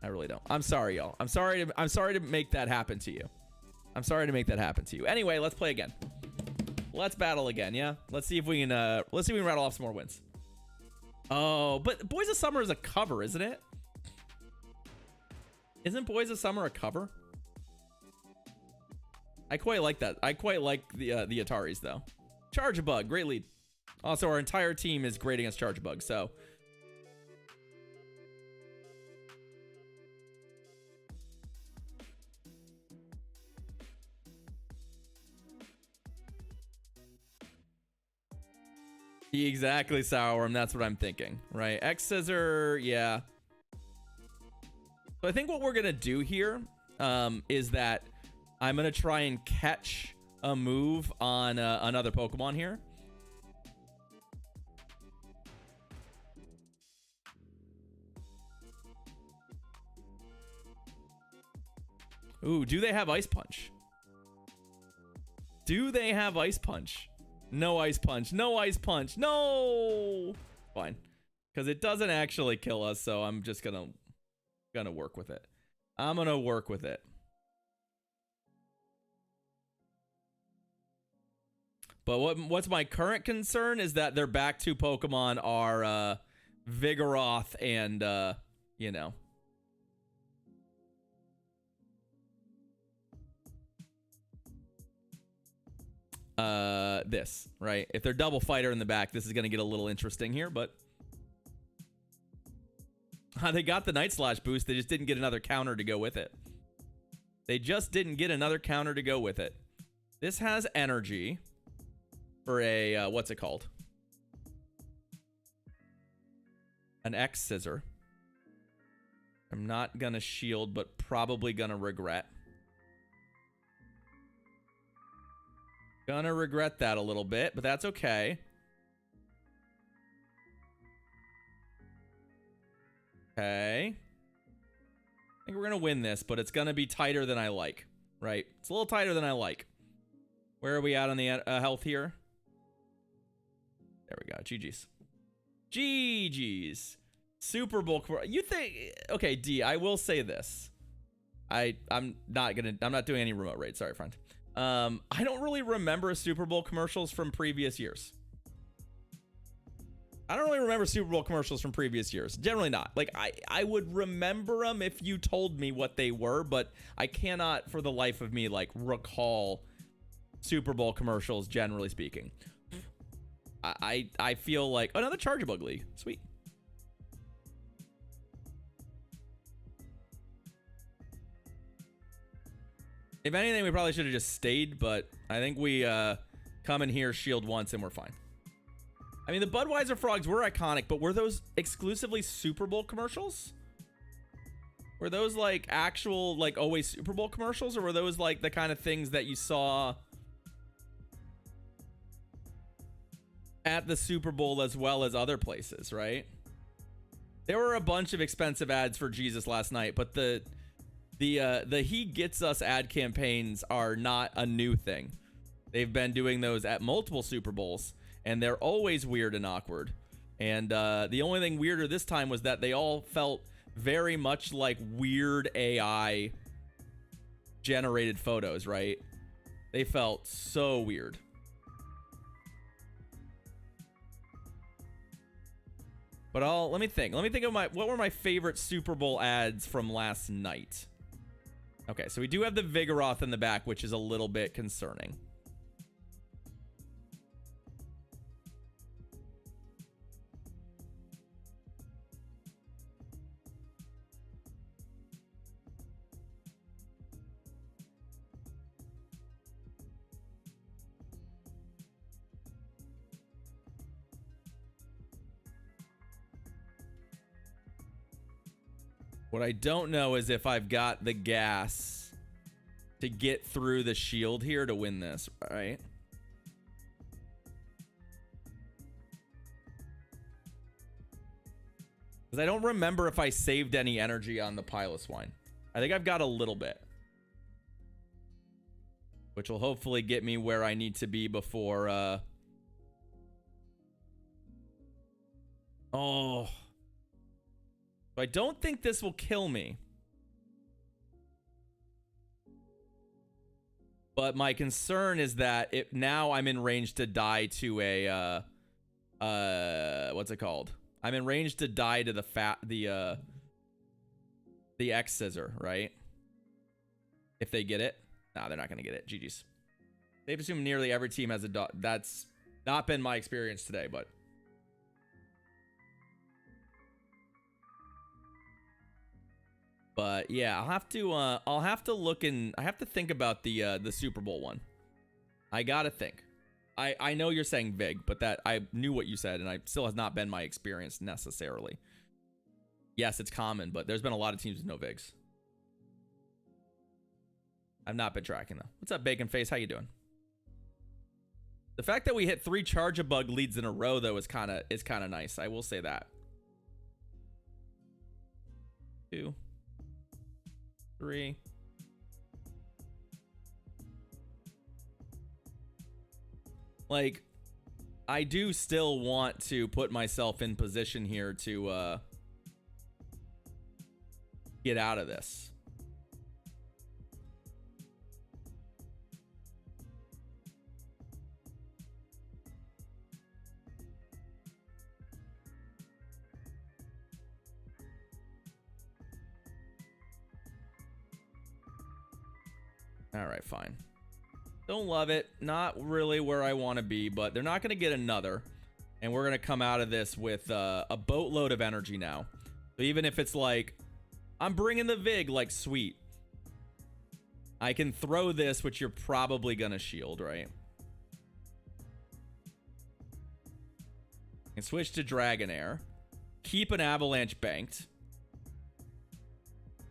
I really don't. I'm sorry, y'all. I'm sorry to make that happen to you. I'm sorry to make that happen to you. Anyway, let's play again. Let's battle again, yeah? Let's see if we can rattle off some more wins. Oh, but Boys of Summer is a cover, isn't it? Isn't Boys of Summer a cover? I quite like that. I quite like the Ataris, though. Charjabug, great lead. Also, our entire team is great against Charjabug, so... Exactly, Sourworm. That's what I'm thinking, right? X-Scissor, yeah. So I think what we're going to do here is that I'm going to try and catch a move on another Pokemon here. Ooh, do they have Ice Punch? Do they have Ice Punch? No Ice Punch. No Ice Punch. No! Fine. Because it doesn't actually kill us, so I'm just gonna work with it. I'm gonna work with it. But what's my current concern is that their back two Pokemon are Vigoroth and you know. This, right? If they're double fighter in the back, this is going to get a little interesting here, but they got the Night Slash boost. They just didn't get another counter to go with it. They just didn't get another counter to go with it. This has energy for a, what's it called? An X-Scissor. I'm not going to shield, but probably going to regret. Gonna regret that a little bit, but that's okay. Okay. I think we're gonna win this, but it's gonna be tighter than I like, right? It's a little tighter than I like. Where are we at on the health here? There we go. GG's. GG's. Super Bowl. You think... Okay, D, I will say this. I'm not doing any remote raid. Sorry, friend. I don't really remember Super Bowl commercials from previous years. I don't really remember Super Bowl commercials from previous years. Generally not. Like, I would remember them if you told me what they were, but I cannot, for the life of me, like, recall Super Bowl commercials, generally speaking. I feel like... Oh, another Charjabug League. Sweet. If anything, we probably should have just stayed, but I think we come in here, shield once, and we're fine. I mean, the Budweiser frogs were iconic, but were those exclusively Super Bowl commercials? Were those, like, actual, like, always Super Bowl commercials, or were those, like, the kind of things that you saw at the Super Bowl as well as other places, right? There were a bunch of expensive ads for Jesus last night, but the He Gets Us ad campaigns are not a new thing. They've been doing those at multiple Super Bowls, and they're always weird and awkward. And the only thing weirder this time was that they all felt very much like weird AI generated photos, right? They felt so weird. But let me think. Let me think of what were my favorite Super Bowl ads from last night. Okay, so we do have the Vigoroth in the back, which is a little bit concerning. What I don't know is if I've got the gas to get through the shield here to win this, right? Because I don't remember if I saved any energy on the Piloswine. I think I've got a little bit. Which will hopefully get me where I need to be before... Oh... I don't think this will kill me. But my concern is that now I'm in range to die to a what's it called? I'm in range to die to the X scissor, right? If they get it. Nah, they're not gonna get it. GG's. They've assumed nearly every team has a dog. That's not been my experience today, but yeah, I'll have to look in. I have to think about the Super Bowl one. I gotta think. I know you're saying Vig, but that I knew what you said, and it still has not been my experience necessarily. Yes, it's common, but there's been a lot of teams with no Vigs. I've not been tracking though. What's up, Bacon Face? How you doing? The fact that we hit 3 Charjabug leads in a row though is kind of nice. I will say that. 2, 3. Like, I do still want to put myself in position here to get out of this. All right, fine. Don't love it. Not really where I want to be, but they're not going to get another. And we're going to come out of this with a boatload of energy now. So even if it's like, I'm bringing the Vig, like, sweet. I can throw this, which you're probably going to shield, right? And switch to Dragonair. Keep an Avalanche banked.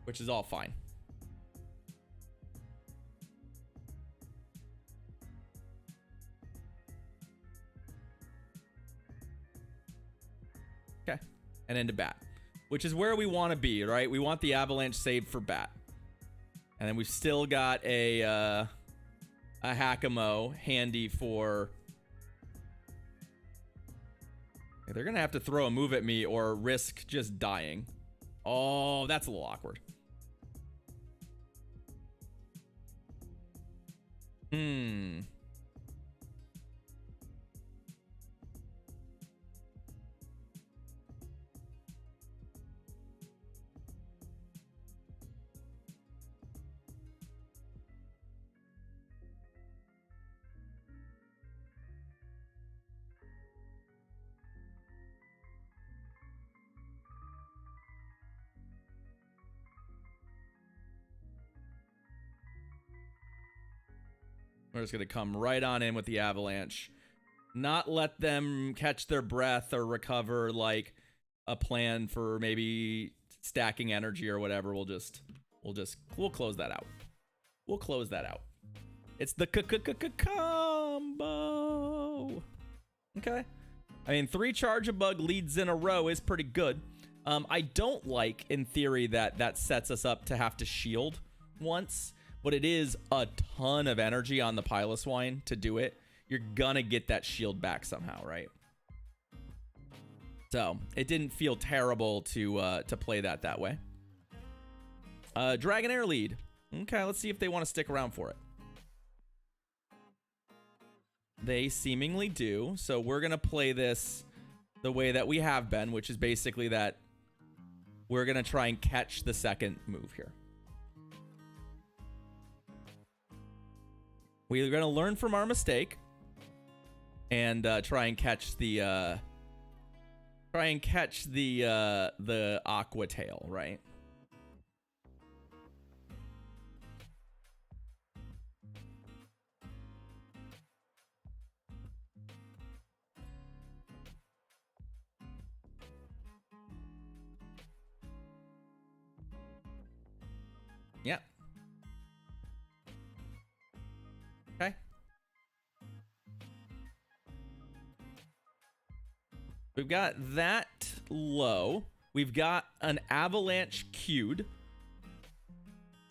Which is all fine. Okay. And into bat. Which is where we want to be, right? We want the Avalanche saved for bat. And then we've still got a Hack-ing handy for... They're going to have to throw a move at me or risk just dying. Oh, that's a little awkward. We're just going to come right on in with the Avalanche. Not let them catch their breath or recover like a plan for maybe stacking energy or whatever. We'll close that out. We'll close that out. It's the combo. Okay. I mean, 3 Charjabug leads in a row is pretty good. I don't like, in theory, that sets us up to have to shield once. But it is a ton of energy on the Piloswine to do it. You're gonna get that shield back somehow, right? So it didn't feel terrible to play that way. Dragonair lead. Okay, let's see if they want to stick around for it. They seemingly do. So we're gonna play this the way that we have been, which is basically that we're gonna try and catch the second move here. We're going to learn from our mistake and try and catch the Aqua Tail, right? Yeah. Okay. We've got that low. We've got an Avalanche queued.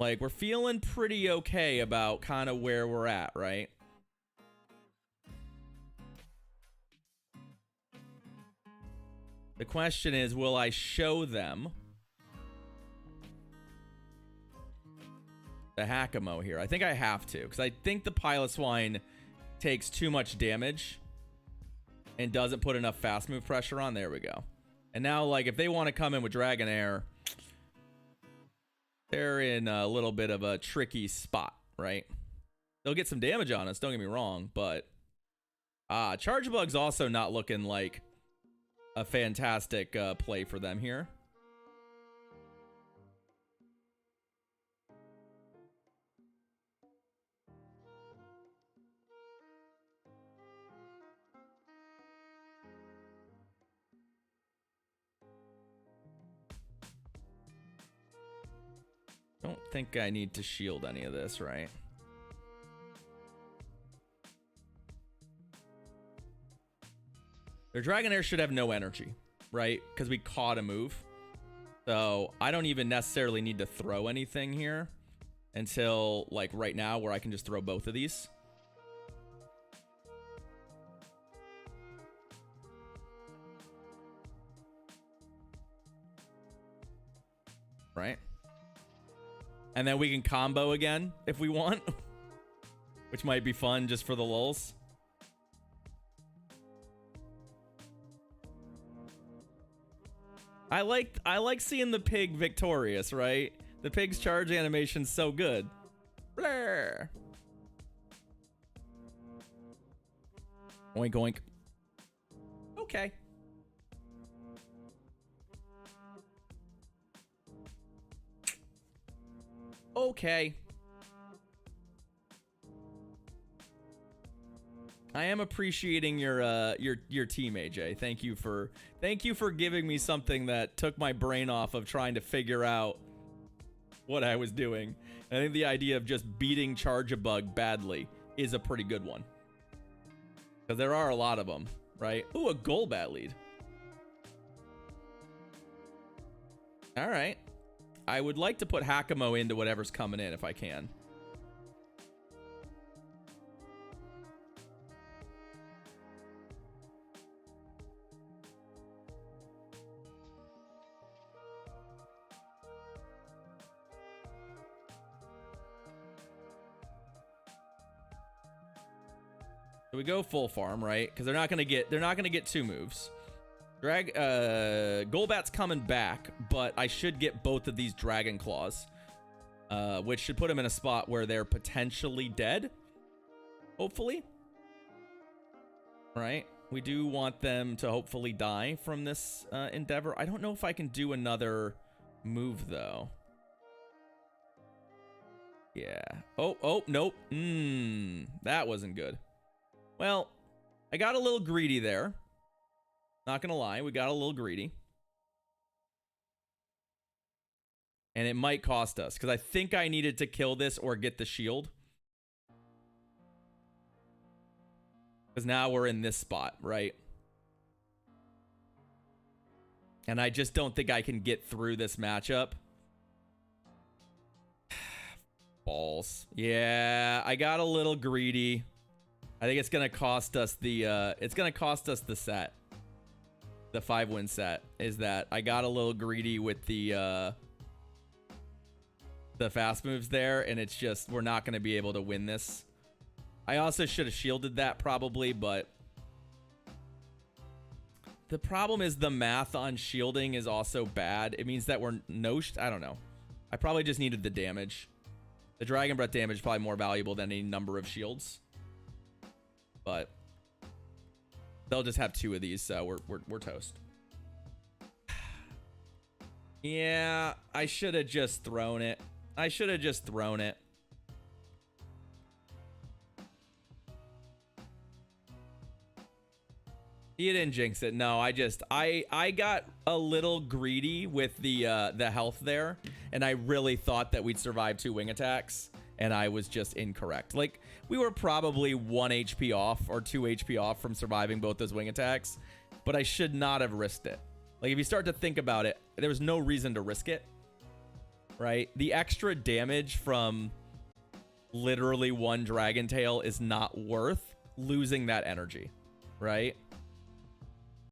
Like, we're feeling pretty okay about kind of where we're at, right? The question is, will I show them the Hakamo here. I think I have to, because I think the Piloswine takes too much damage and doesn't put enough fast move pressure on. There we go. And now, like, if they want to come in with Dragonair, they're in a little bit of a tricky spot, right? They'll get some damage on us, don't get me wrong, but Charjabug's also not looking like a fantastic play for them here. Don't think I need to shield any of this, right? Their Dragonair should have no energy, right? Because we caught a move. So I don't even necessarily need to throw anything here until like right now, where I can just throw both of these. Right? And then we can combo again if we want, which might be fun just for the lulz. I like seeing the pig victorious, right? The pig's charge animation's so good. Blur. Oink oink. Okay. Okay. I am appreciating your team, AJ. Thank you for giving me something that took my brain off of trying to figure out what I was doing. I think the idea of just beating Charjabug badly is a pretty good one, because there are a lot of them, right? Ooh, a Golbat lead. All right. I would like to put Hakamo into whatever's coming in if I can. So we go full farm, right? Because they're not gonna get two moves. Golbat's coming back, but I should get both of these Dragon Claws, which should put them in a spot where they're potentially dead. Hopefully. Right? We do want them to hopefully die from this endeavor. I don't know if I can do another move, though. Yeah. Oh, nope. That wasn't good. Well, I got a little greedy there. Not gonna lie, we got a little greedy. And it might cost us, because I think I needed to kill this or get the shield. Because now we're in this spot, right? And I just don't think I can get through this matchup. Balls. Yeah, I got a little greedy. I think it's gonna cost us the set. The 5-win set is that I got a little greedy with the fast moves there, and it's just, we're not going to be able to win this. I also should have shielded that probably, but the problem is the math on shielding is also bad. It means that we're I don't know. I probably just needed the damage. The Dragon Breath damage is probably more valuable than any number of shields. But they'll just have two of these, so we're toast. Yeah, I should have just thrown it. You didn't jinx it. No, I got a little greedy with the health there, and I really thought that we'd survive 2 wing attacks, and I was just incorrect. Like, we were probably 1 HP off or 2 HP off from surviving both those wing attacks, but I should not have risked it. Like, if you start to think about it, there was no reason to risk it, right? The extra damage from literally 1 Dragon Tail is not worth losing that energy, right?